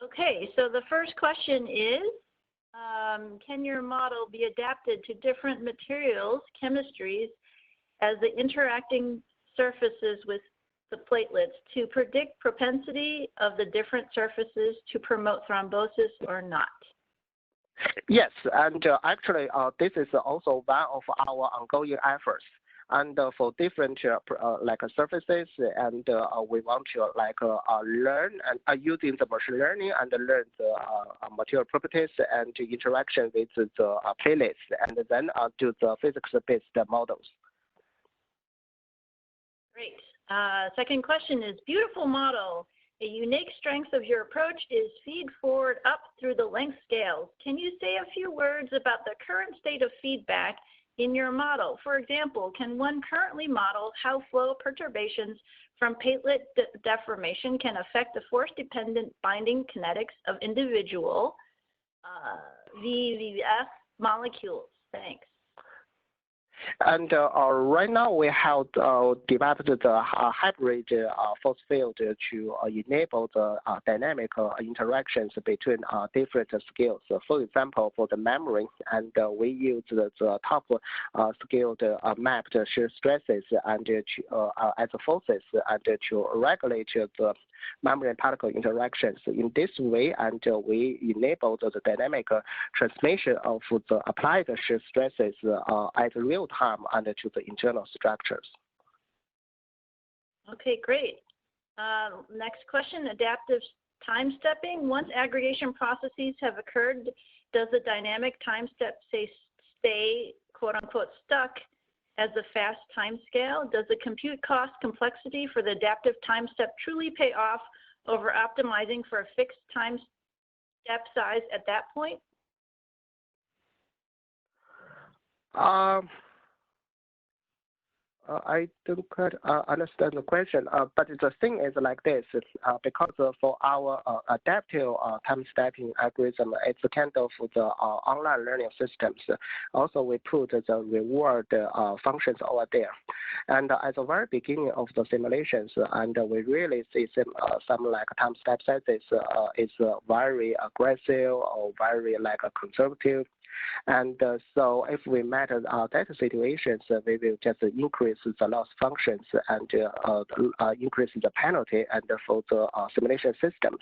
Okay, so the first question is, can your model be adapted to different materials, chemistries, as the interacting surfaces with the platelets to predict propensity of the different surfaces to promote thrombosis or not? Yes, and actually, this is also one of our ongoing efforts. And for different like surfaces, and we want to learn and using the machine learning and learn the material properties and interaction with the platelets, and then do the physics-based models. Great. Second question is, beautiful model. A unique strength of your approach is feed forward up through the length scales. Can you say a few words about the current state of feedback in your model? For example, can one currently model how flow perturbations from platelet deformation can affect the force-dependent binding kinetics of individual VVF molecules? Thanks. And right now we have developed the hybrid force field to enable the dynamic interactions between different scales. For example, for the memory, and we use the top scaled mapped shear stresses and as forces, and to regulate the membrane particle interactions in this way, and we enable the dynamic transmission of the applied shear stresses at real time and to the internal structures. Okay, great. Next question, adaptive time stepping. Once aggregation processes have occurred, does the dynamic time step stay quote unquote stuck as a fast time scale? Does the compute cost complexity for the adaptive time step truly pay off over optimizing for a fixed time step size at that point? I don't quite understand the question, but the thing is like this, because for our adaptive time-stepping algorithm, it's kind of the online learning systems. Also, we put the reward functions over there. And at the very beginning of the simulations, and we really see some like time-step sizes is very aggressive or very conservative. And so if we met that situations, we will just increase the loss functions and increase the penalty and for the simulation systems,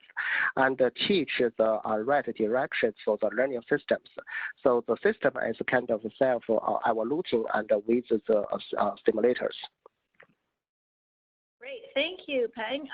and teach the right directions for the learning systems. So the system is kind of self-evoluting and with the simulators. Great, thank you, Peng.